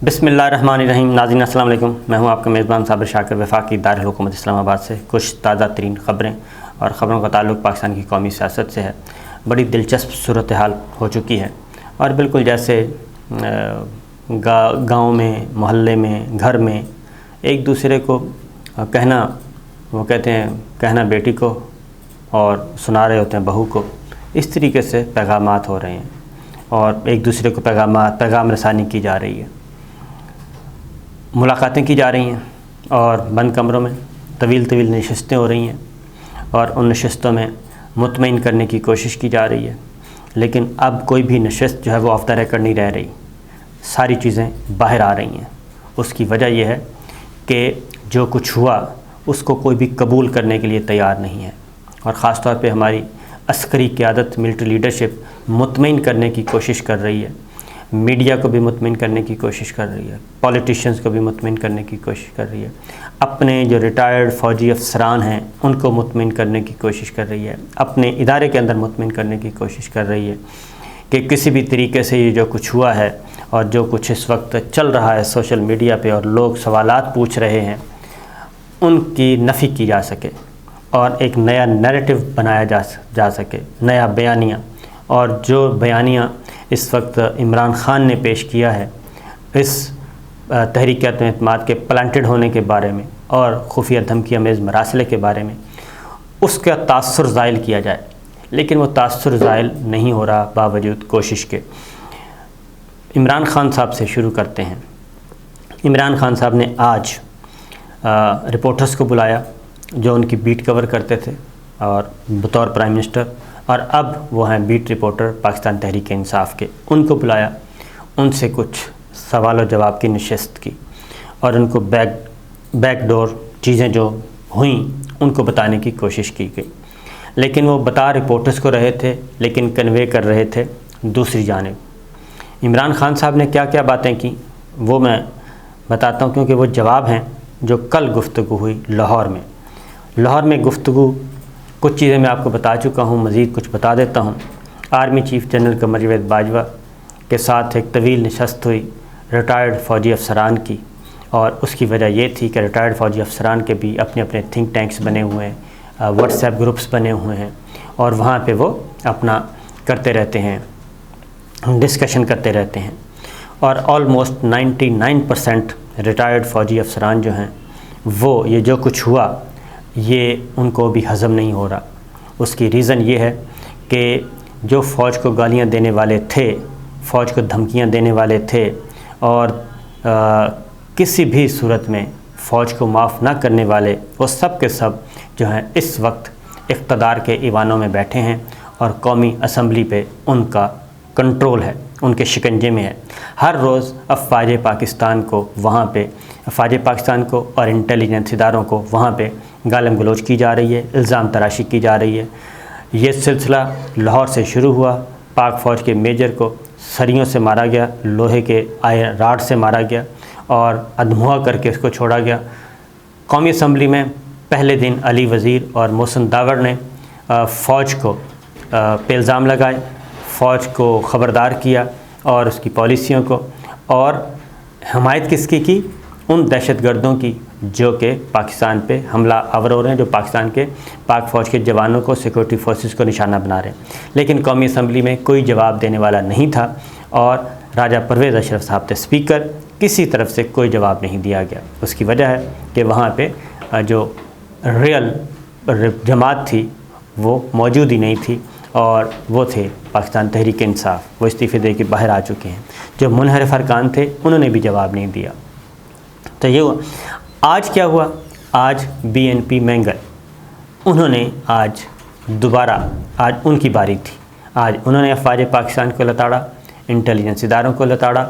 बिस्मिल्लाहिर्रहमानिर्रहीम। नाज़रीन अस्सलाम वालेकुम। मैं हूं आपका मेज़बान साबिर शाकिर वफाकी दारुल हुकूमत इस्लामाबाद से। कुछ ताज़ा तरीन ख़बरें और ख़बरों का ताल्लुक़ पाकिस्तान की कौमी सियासत से है। बड़ी दिलचस्प सूरत हाल हो चुकी है और बिल्कुल जैसे गाँव में, मोहल्ले में, घर में एक दूसरे को कहना, वो कहते हैं कहना बेटी को और सुना रहे होते हैं बहू को, इस तरीके से पैगामात हो रहे हैं और एक दूसरे को पैगाम रसानी की जा रही है। मुलाकातें की जा रही हैं और बंद कमरों में तवील नशस्तें हो रही हैं और उन नशस्तों में मुतमईन करने की कोशिश की जा रही है। लेकिन अब कोई भी नशस्त जो है वो ऑफ द रिकॉर्ड नहीं रह रही, सारी चीज़ें बाहर आ रही हैं। उसकी वजह यह है कि जो कुछ हुआ उसको कोई भी कबूल करने के लिए तैयार नहीं है और ख़ास तौर पे हमारी अस्करी क़यादत, मिलिट्री लीडरशिप मुतमईन करने की कोशिश कर रही है। मीडिया को भी मुतमईन करने की कोशिश कर रही है, पॉलिटिशियंस को भी मुतमईन करने की कोशिश कर रही है, अपने जो रिटायर्ड फ़ौजी अफसरान हैं उनको मुतमईन करने की कोशिश कर रही है, अपने इदारे के अंदर मुतमईन करने की कोशिश कर रही है कि किसी भी तरीके से ये जो कुछ हुआ है और जो कुछ इस वक्त चल रहा है सोशल मीडिया पे और लोग सवालात पूछ रहे हैं, उनकी नफ़ी की जा सके और एक नया नैरेटिव बनाया जा सके, नया बयानिया। और जो बयानिया इस वक्त इमरान ख़ान ने पेश किया है इस तहरीक-ए-एतमाद के प्लांटेड होने के बारे में और खुफिया धमकी अमेज़ मरासले के बारे में, उसका तासुर ज़ाइल किया जाए। लेकिन वो तासुर ज़ाइल नहीं हो रहा बावजूद कोशिश के। इमरान ख़ान साहब से शुरू करते हैं। इमरान ख़ान साहब ने आज रिपोर्टर्स को बुलाया जो उनकी बीट कवर करते थे और बतौर प्राइम मिनिस्टर, और अब वो हैं बीट रिपोर्टर पाकिस्तान तहरीक इंसाफ के। उनको बुलाया, उनसे कुछ सवाल और जवाब की नशस्त की और उनको बैकडोर चीज़ें जो हुई उनको बताने की कोशिश की गई। लेकिन वो बता रिपोर्टर्स को रहे थे लेकिन कन्वे कर रहे थे दूसरी जानिब। इमरान ख़ान साहब ने क्या क्या बातें की वो मैं बताता हूँ, क्योंकि वो जवाब हैं जो कल गुफ्तगू हुई लाहौर में। लाहौर में गुफ्तगू कुछ चीज़ें मैं आपको बता चुका हूँ, मज़ीद कुछ बता देता हूँ। Army chief general Qamar Javed Bajwa के साथ एक तवील नशस्त हुई रिटायर्ड फ़ौजी अफसरान की, और उसकी वजह ये थी कि रिटायर्ड फ़ौजी अफसरान के भी अपने अपने थिंक टैंक्स बने हुए हैं, व्हाट्सएप ग्रुप्स बने हुए हैं और वहाँ पे वो अपना करते रहते हैं, डिस्कशन करते रहते हैं। और ऑलमोस्ट 99% रिटायर्ड फ़ौजी अफसरान जो हैं वो ये जो कुछ हुआ ये उनको भी हज़म नहीं हो रहा। उसकी रीज़न ये है कि जो फ़ौज को गालियाँ देने वाले थे, फ़ौज को धमकियाँ देने वाले थे और किसी भी सूरत में फ़ौज को माफ़ ना करने वाले, वो सब के सब जो हैं इस वक्त इक़्तिदार के ईवानों में बैठे हैं और कौमी असम्बली पे उनका कंट्रोल है, उनके शिकंजे में है। हर रोज़ अफ़वाज पाकिस्तान को वहाँ पे, अफ़वाज पाकिस्तान को और इंटेलिजेंस इदारों को वहाँ पे गालम गलोच की जा रही है, इल्ज़ाम तराशी की जा रही है। ये सिलसिला लाहौर से शुरू हुआ। पाक फ़ौज के मेजर को सरियों से मारा गया, लोहे के राड से मारा गया और अधमुआ करके इसको छोड़ा गया। कौमी असम्बली में पहले दिन अली वज़ीर और मोहसिन दावर ने फ़ौज को पे इल्ज़ाम लगाए, फ़ौज को ख़बरदार किया और उसकी पॉलिसियों को, और हमायत किसकी की? उन दहशतगर्दों की जो कि पाकिस्तान पे हमला आवर हो रहे हैं, जो पाकिस्तान के पाक फ़ौज के जवानों को, सिक्योरिटी फोर्सेस को निशाना बना रहे हैं। लेकिन कौमी असम्बली में कोई जवाब देने वाला नहीं था और राजा परवेज़ अशरफ साहब थे स्पीकर, किसी तरफ से कोई जवाब नहीं दिया गया। उसकी वजह है कि वहाँ पे जो रियल जमात थी वो मौजूद ही नहीं थी और वो थे पाकिस्तान तहरीक इंसाफ। वो इस्तीफ़े दे के बाहर आ चुके हैं। जो मुनहरिफ अरकान थे उन्होंने भी जवाब नहीं दिया। तो ये हुआ। आज क्या हुआ? आज BNP मैंगल, उन्होंने आज दोबारा, आज उनकी बारी थी। आज उन्होंने अफ़वाज पाकिस्तान को लताड़ा, इंटेलिजेंस इदारों को लताड़ा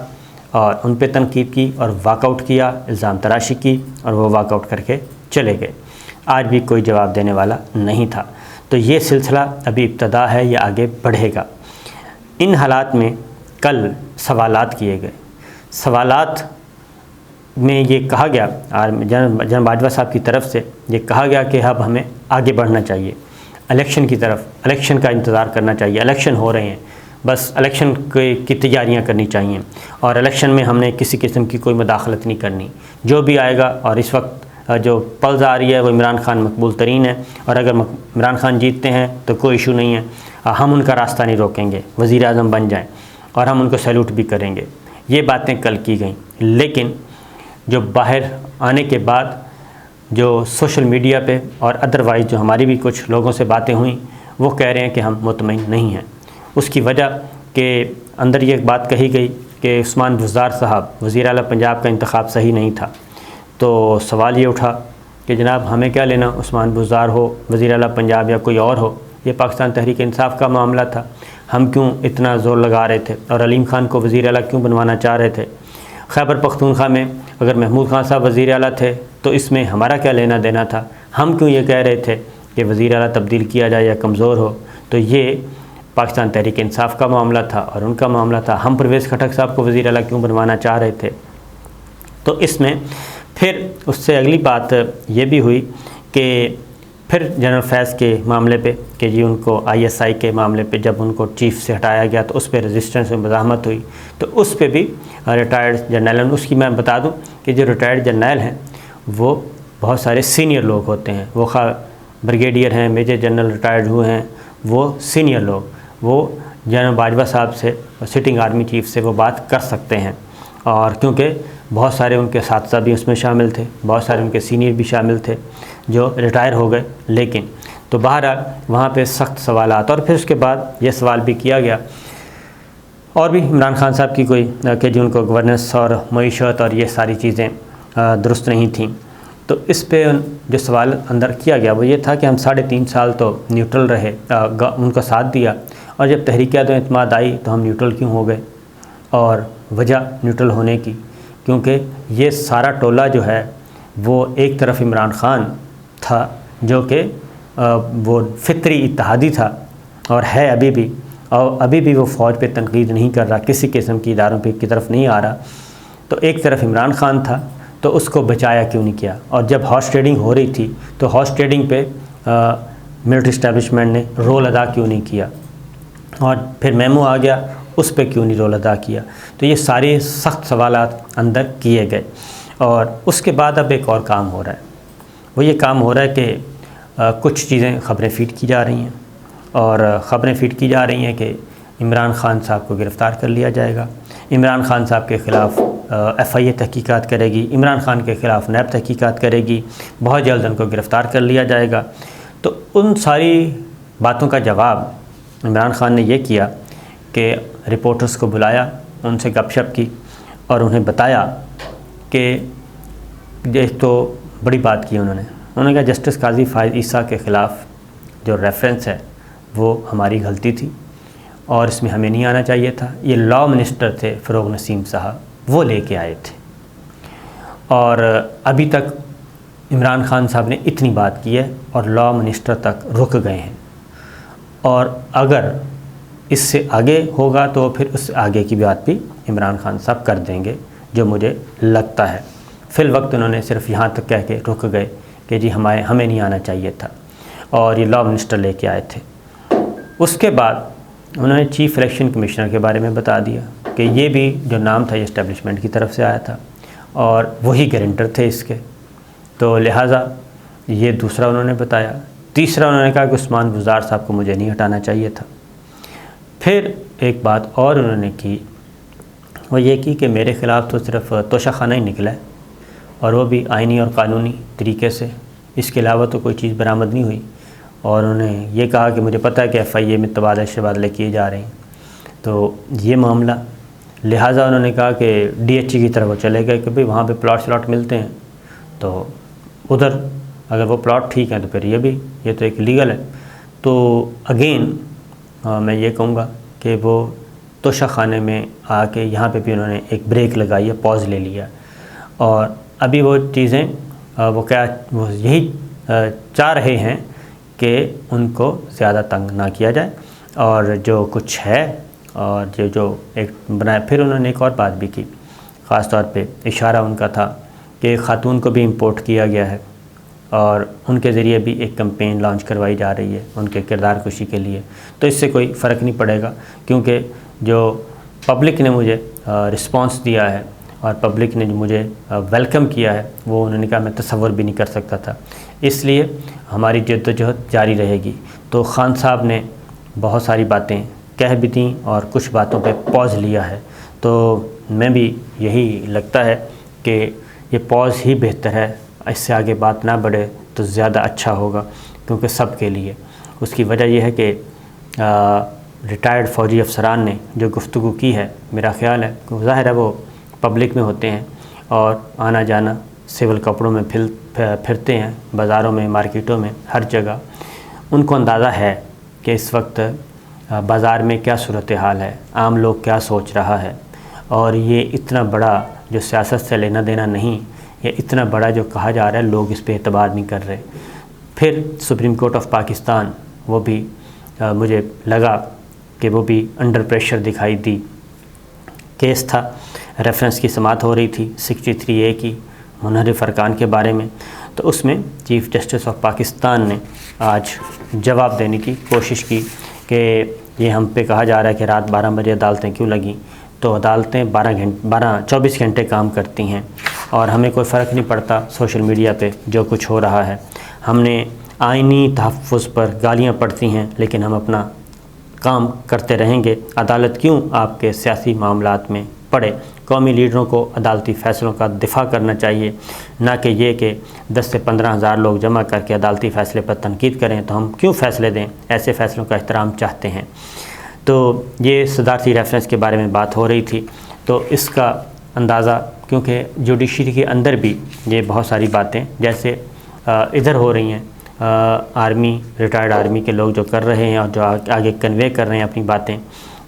और उन पे तनकीद की और वाकआउट किया, इल्ज़ाम तराशी की और वो वाकआउट करके चले गए। आज भी कोई जवाब देने वाला नहीं था। तो ये सिलसिला अभी इब्तदा है, ये आगे बढ़ेगा। इन हालात में कल सवालात किए गए। सवालात में ये कहा गया, जनरल बाजवा साहब की तरफ से ये कहा गया कि अब हमें आगे बढ़ना चाहिए, इलेक्शन की तरफ, इलेक्शन का इंतज़ार करना चाहिए। इलेक्शन हो रहे हैं, बस इलेक्शन की तैयारियां करनी चाहिए और इलेक्शन में हमने किसी किस्म की कोई मुदाखलत नहीं करनी। जो भी आएगा, और इस वक्त जो पल्स आ रही है वो इमरान खान मकबूल तरीन है, और अगर इमरान खान जीतते हैं तो कोई इशू नहीं है, हम उनका रास्ता नहीं रोकेंगे, वज़ीर आज़म बन जाएँ और हम उनको सैल्यूट भी करेंगे। ये बातें कल की गई, लेकिन जो बाहर आने के बाद जो सोशल मीडिया पे और अदरवाइज़ जो हमारी भी कुछ लोगों से बातें हुई, वो कह रहे हैं कि हम मुतमईन नहीं हैं। उसकी वजह के अंदर ये बात कही गई कि उस्मान बुज़दार साहब वज़ीर आला पंजाब का इंतखाब सही नहीं था। तो सवाल ये उठा कि जनाब हमें क्या लेना, उस्मान बुज़दार हो, वज़ीर आला पंजाब या कोई और हो, ये पाकिस्तान तहरीक इंसाफ का मामला था। हम क्यों इतना ज़ोर लगा रहे थे और अलीम खान को वज़ीर आला क्यों बनवाना चाह रहे थे। खैबर पख्तूनख्वा में अगर महमूद खान साहब वज़ीर आला थे तो इसमें हमारा क्या लेना देना था। हम क्यों ये कह रहे थे कि वज़ीर आला तब्दील किया जाए या कमज़ोर हो। तो ये पाकिस्तान तहरीक इंसाफ का मामला था और उनका मामला था। हम परवेज़ खटक साहब को वज़ीर आला क्यों बनवाना चाह रहे थे। तो इसमें फिर उससे अगली बात ये भी हुई कि फिर जनरल फैज़ के मामले पे कि जी उनको ISI के मामले पे जब उनको चीफ़ से हटाया गया तो उस पर रेजिस्टेंस में मज़ाहमत हुई, तो उस पर भी रिटायर्ड जर्नल, उसकी मैं बता दूं कि जो रिटायर्ड जर्नल हैं वो बहुत सारे सीनियर लोग होते हैं, वो ब्रिगेडियर हैं, मेजर जनरल रिटायर्ड हुए हैं, वो सीनियर लोग, वो जनरल बाजवा साहब से, सिटिंग आर्मी चीफ़ से वो बात कर सकते हैं। और क्योंकि बहुत सारे उनके साथी भी उसमें शामिल थे, बहुत सारे उनके सीनियर भी शामिल थे जो रिटायर हो गए। लेकिन तो बहरहाल वहाँ पे सख्त सवालात, और फिर उसके बाद ये सवाल भी किया गया और भी इमरान खान साहब की कोई कि जी उनको गवर्नेंस और मईशत और ये सारी चीज़ें दुरुस्त नहीं थी। तो इस पे जो सवाल अंदर किया गया वो ये था कि हम 3.5 साल तो न्यूट्रल रहे, उनका साथ दिया, और जब तहरीक-ए-एतमाद आई तो हम न्यूट्रल क्यों हो गए। और वजह न्यूट्रल होने की, क्योंकि ये सारा टोला जो है वो एक तरफ इमरान खान था जो कि वो फितरी इत्तेहादी था और है अभी भी, और अभी भी वो फ़ौज पे तनकीद नहीं कर रहा, किसी किस्म की इदारों पे की तरफ नहीं आ रहा। तो एक तरफ इमरान खान था, तो उसको बचाया क्यों नहीं किया। और जब हॉर्स ट्रेडिंग हो रही थी तो हॉर्स ट्रेडिंग पे मिलिट्री इस्टेब्लिशमेंट ने रोल अदा क्यों नहीं किया, और फिर मेमो आ गया उस पर क्यों नहीं रोल अदा किया। तो ये सारे सख्त सवालात अंदर किए गए। और उसके बाद अब एक और काम हो रहा है, वो ये काम हो रहा है कि कुछ चीज़ें ख़बरें फीड की जा रही हैं, और ख़बरें फीड की जा रही हैं कि इमरान खान साहब को गिरफ़्तार कर लिया जाएगा, इमरान खान साहब के ख़िलाफ़ FIA तहकीकात करेगी, इमरान खान के ख़िलाफ़ नैब तहकीकात करेगी, बहुत जल्द उनको गिरफ़्तार कर लिया जाएगा। तो उन सारी बातों का जवाब इमरान खान ने ये किया कि रिपोर्टर्स को बुलाया, उनसे गपशप की और उन्हें बताया कि एक तो बड़ी बात की उन्होंने कहा जस्टिस काजी फ़ाइज़ ईसा के ख़िलाफ़ जो रेफरेंस है वो हमारी गलती थी और इसमें हमें नहीं आना चाहिए था। ये लॉ मिनिस्टर थे फ़रोग़ नसीम साहब, वो लेके आए थे, और अभी तक इमरान खान साहब ने इतनी बात की है और लॉ मिनिस्टर तक रुक गए हैं, और अगर इससे आगे होगा तो फिर उससे आगे की बात भी इमरान खान साहब कर देंगे, जो मुझे लगता है। फ़िल वक्त उन्होंने सिर्फ यहाँ तक कह के रुक गए कि जी हमें नहीं आना चाहिए था, और ये लॉ मिनिस्टर लेके आए थे। उसके बाद उन्होंने चीफ़ इलेक्शन कमिश्नर के बारे में बता दिया कि ये भी जो नाम था ये इस्टेब्लिशमेंट की तरफ से आया था और वही गारंटर थे इसके, तो लिहाजा ये दूसरा उन्होंने बताया। तीसरा उन्होंने कहा कि उस्मान बुज़दार साहब को मुझे नहीं हटाना चाहिए था। फिर एक बात और उन्होंने की, वो ये की कि मेरे ख़िलाफ़ तो सिर्फ तोशाखाना ही निकला है, और वो भी आइनी और क़ानूनी तरीके से, इसके अलावा तो कोई चीज़ बरामद नहीं हुई। और उन्होंने ये कहा कि मुझे पता है कि FIA में तबादले शबादले किए जा रहे हैं, तो ये मामला, लिहाजा उन्होंने कहा कि DHE की तरफ वो चले गए कि भाई वहाँ पे प्लॉट श्लॉट मिलते हैं, तो उधर अगर वो प्लॉट ठीक है तो फिर ये तो एक लीगल है। तो अगेन मैं ये कहूँगा कि वो तोशाखाने में आके यहाँ पे भी उन्होंने एक ब्रेक लगाई है, पॉज ले लिया, और अभी वो चीज़ें वो यही चाह रहे हैं कि उनको ज़्यादा तंग ना किया जाए, और जो कुछ है और जो एक बनाया। फिर उन्होंने एक और बात भी की, ख़ास तौर पे इशारा उनका था कि ख़ातून को भी इंपोर्ट किया गया है, और उनके ज़रिए भी एक कैंपेन लॉन्च करवाई जा रही है उनके किरदार कुशी के लिए। तो इससे कोई फ़र्क नहीं पड़ेगा, क्योंकि जो पब्लिक ने मुझे रिस्पांस दिया है और पब्लिक ने जो मुझे वेलकम किया है, वो उन्होंने कहा मैं तसव्वुर भी नहीं कर सकता था। इसलिए हमारी जद्दोजहद जारी रहेगी। तो खान साहब ने बहुत सारी बातें कह भी दी और कुछ बातों पे पॉज लिया है। तो मैं भी यही लगता है कि ये पॉज ही बेहतर है, इससे आगे बात ना बढ़े तो ज़्यादा अच्छा होगा, क्योंकि सब के लिए। उसकी वजह यह है कि रिटायर्ड फ़ौजी अफसरान ने जो गुफ्तगू की है, मेरा ख़्याल है कि ज़ाहिर है वो पब्लिक में होते हैं और आना जाना सिविल कपड़ों में फिरते हैं, बाज़ारों में, मार्केटों में, हर जगह। उनको अंदाज़ा है कि इस वक्त बाज़ार में क्या सूरत हाल है, आम लोग क्या सोच रहा है, और ये इतना बड़ा जो सियासत से लेना देना नहीं, ये इतना बड़ा जो कहा जा रहा है, लोग इस पे एतबार नहीं कर रहे। फिर सुप्रीम कोर्ट ऑफ पाकिस्तान, वो भी मुझे लगा कि वो भी अंडर प्रेशर दिखाई दी। केस था, रेफरेंस की समाअत हो रही थी 63A की, मुनहरिफ अरकान के बारे में। तो उसमें चीफ़ जस्टिस ऑफ पाकिस्तान ने आज जवाब देने की कोशिश की कि ये हम पे कहा जा रहा है कि रात 12 बजे अदालतें क्यों लगीं। तो अदालतें 24 घंटे काम करती हैं और हमें कोई फ़र्क नहीं पड़ता सोशल मीडिया पे जो कुछ हो रहा है। हमने आइनी तहफ़्फ़ुज़ पर गालियाँ पड़ती हैं, लेकिन हम अपना काम करते रहेंगे। अदालत क्यों आपके सियासी मामलात में पड़े। कौमी लीडरों को अदालती फ़ैसलों का दिफा करना चाहिए, ना कि ये कि 10 से 15 हज़ार लोग जमा करके अदालती फ़ैसले पर तनकीद करें तो हम क्यों फ़ैसले दें, ऐसे फ़ैसलों का एहतराम चाहते हैं। तो ये सदारती रेफरेंस के बारे में बात हो रही थी। तो इसका अंदाज़ा, क्योंकि जुडिशरी के अंदर भी ये बहुत सारी बातें जैसे इधर हो रही हैं, आर्मी, रिटायर्ड आर्मी के लोग जो कर रहे हैं और जो आगे कन्वे कर रहे हैं अपनी बातें,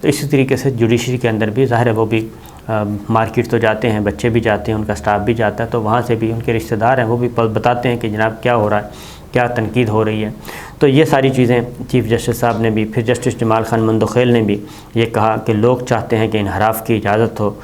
तो इसी तरीके से जुडिशरी के अंदर भी ज़ाहिर है वो भी मार्केट तो जाते हैं, बच्चे भी जाते हैं, उनका स्टाफ भी जाता है, तो वहाँ से भी उनके रिश्तेदार हैं वो भी बताते हैं कि जनाब क्या हो रहा है, क्या तनकीद हो रही है। तो ये सारी चीज़ें चीफ़ जस्टिस साहब ने भी, फिर जस्टिस जमाल खान मंदोखेल ने भी ये कहा कि लोग चाहते हैं कि इनहराफ की इजाज़त हो,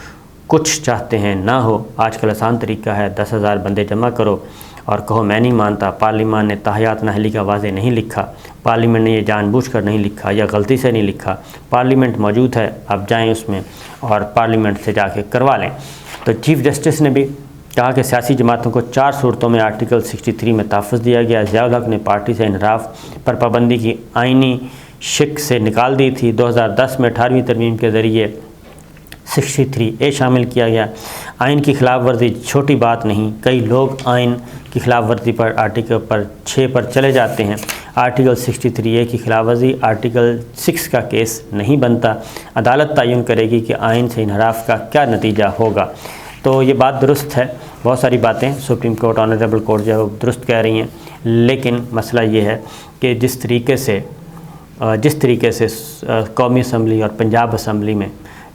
कुछ चाहते हैं ना हो। आजकल आसान तरीका है, 10,000 बंदे जमा करो और कहो मैं नहीं मानता। पार्लियामान ने ताहियात नाहली का वाज़े नहीं लिखा, पार्लियामेंट ने ये जानबूझकर नहीं लिखा या गलती से नहीं लिखा। पार्लियामेंट मौजूद है, आप जाएं उसमें और पार्लियामेंट से जाके करवा लें। तो चीफ़ जस्टिस ने भी कहा कि सियासी जमातों को 4 सूरतों में आर्टिकल 63 में तहफ़्फ़ुज़ दिया गया। ज़ियाउल हक़ ने पार्टी से इनहराफ पर पाबंदी की आइनी शिक से निकाल दी थी। 2010 में 18वीं तरमीम के ज़रिए 63A शामिल किया गया। आइन की खिलाफ वर्जी छोटी बात नहीं, कई लोग आइन की खिलाफ वर्जी पर आर्टिकल पर 6 पर चले जाते हैं। आर्टिकल 63A की खिलाफ वर्जी आर्टिकल 6 का केस नहीं बनता। अदालत तयन करेगी कि आइन से इनहराफ का क्या नतीजा होगा। तो ये बात दुरुस्त है, बहुत सारी बातें सुप्रीम कोर्ट, ऑनरेबल कोर्ट जो है वो दुरुस्त कह रही हैं, लेकिन मसला ये है कि जिस तरीके से कौमी असम्बली और पंजाब असम्बली में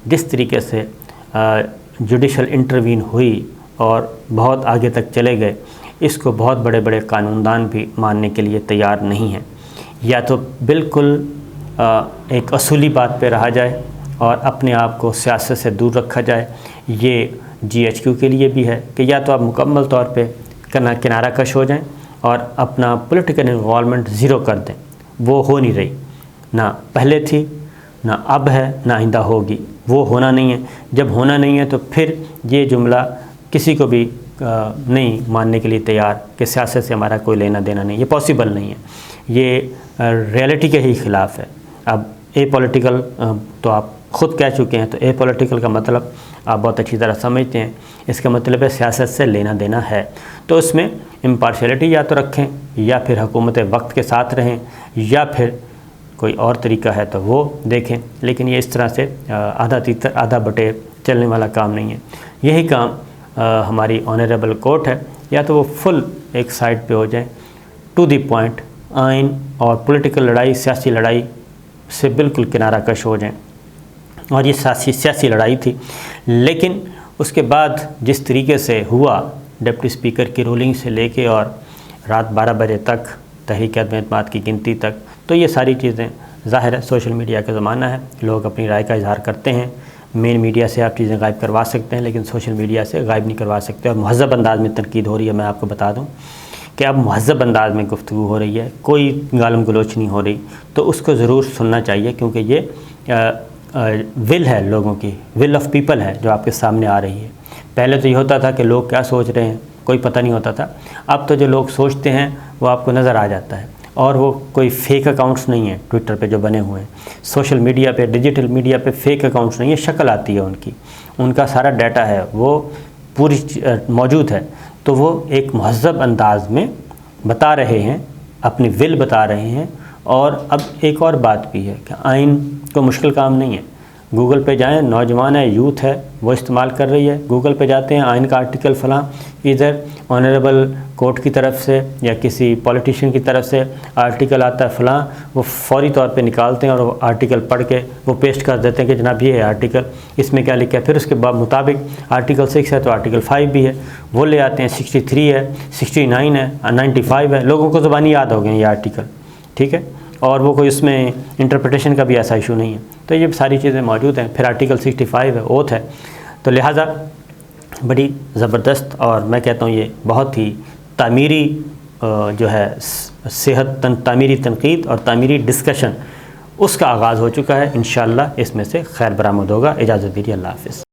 जिस तरीके से जुडिशल इंटरवीन हुई और बहुत आगे तक चले गए, इसको बहुत बड़े बड़े कानूनदान भी मानने के लिए तैयार नहीं हैं। या तो बिल्कुल एक असूली बात पे रहा जाए और अपने आप को सियासत से दूर रखा जाए। ये GHQ के लिए भी है कि या तो आप मुकम्मल तौर पे किनारा कश हो जाएं और अपना पॉलिटिकल इन्वॉल्वमेंट ज़ीरो कर दें। वो हो नहीं रही, ना पहले थी, ना अब है, ना आइंदा होगी। वो होना नहीं है। जब होना नहीं है तो फिर ये जुमला किसी को भी नहीं मानने के लिए तैयार कि सियासत से हमारा कोई लेना देना नहीं, ये पॉसिबल नहीं है। ये रियलिटी के ही ख़िलाफ़ है। अब एपॉलिटिकल तो आप ख़ुद कह चुके हैं, तो एपॉलिटिकल का मतलब आप बहुत अच्छी तरह समझते हैं। इसका मतलब है सियासत से लेना देना है, तो उसमें इम्पार्शियलिटी या तो रखें या फिर हुकूमत वक्त के साथ रहें या फिर कोई और तरीका है तो वो देखें। लेकिन ये इस तरह से आधा तीतर आधा बटे चलने वाला काम नहीं है। यही काम हमारी ऑनरेबल कोर्ट है, या तो वो फुल एक साइड पे हो जाए, टू द पॉइंट, आइन और पॉलिटिकल लड़ाई, सियासी लड़ाई से बिल्कुल किनारा कश हो जाएं। और ये सियासी लड़ाई थी, लेकिन उसके बाद जिस तरीके से हुआ, डिप्टी स्पीकर की रूलिंग से लेके और रात 12 बजे तक तहरीक-ए-अदम एतमाद की गिनती तक, तो ये सारी चीज़ें ज़ाहिर है सोशल मीडिया का ज़माना है, लोग अपनी राय का इजहार करते हैं। मेन मीडिया से आप चीज़ें गायब करवा सकते हैं, लेकिन सोशल मीडिया से गायब नहीं करवा सकते। और महज़ब अंदाज में तनकीद हो रही है। मैं आपको बता दूं कि अब महज़ब अंदाज में गुफ्तगू हो रही है, कोई गालम गलोच नहीं हो रही, तो उसको ज़रूर सुनना चाहिए, क्योंकि ये विल है लोगों की, विल ऑफ पीपल है जो आपके सामने आ रही है। पहले तो ये होता था कि लोग क्या सोच रहे हैं कोई पता नहीं होता था, अब तो जो लोग सोचते हैं वो आपको नज़र आ जाता है। और वो कोई फेक अकाउंट्स नहीं है ट्विटर पे जो बने हुए हैं, सोशल मीडिया पे, डिजिटल मीडिया पे फेक अकाउंट्स नहीं है, शक्ल आती है उनकी, उनका सारा डाटा है वो पूरी मौजूद है। तो वो एक महज़ब अंदाज में बता रहे हैं, अपनी विल बता रहे हैं। और अब एक और बात भी है कि आइन को मुश्किल काम नहीं है। गूगल पे जाएं, नौजवान है, यूथ है, वो इस्तेमाल कर रही है, गूगल पे जाते हैं, आइन का आर्टिकल फ़लाँ, इधर ऑनरेबल कोर्ट की तरफ से या किसी पॉलिटिशियन की तरफ से आर्टिकल आता है फ़लाँ, वो फौरी तौर पे निकालते हैं और वो आर्टिकल पढ़ के वो पेस्ट कर देते हैं कि जनाब ये है आर्टिकल, इसमें क्या लिखा है। फिर उसके बाद मुताबिक आर्टिकल 6 है तो आर्टिकल 5 भी है, वो ले आते हैं, 63 है, 69 है, 95 है, लोगों को ज़बानी याद हो गए ये आर्टिकल, ठीक है। और वो कोई उसमें इंटरप्रिटेशन का भी ऐसा इशू नहीं है। तो ये सारी चीज़ें मौजूद हैं। फिर आर्टिकल 65 है, ओथ है। तो लिहाजा बड़ी ज़बरदस्त, और मैं कहता हूँ ये बहुत ही तामीरी जो है तामीरी तनकीद और तामीरी डिस्कशन, उसका आगाज़ हो चुका है। इंशाअल्लाह इसमें से खैर बरामद होगा। इजाज़त दीजिए, अल्लाह हाफ़िज़।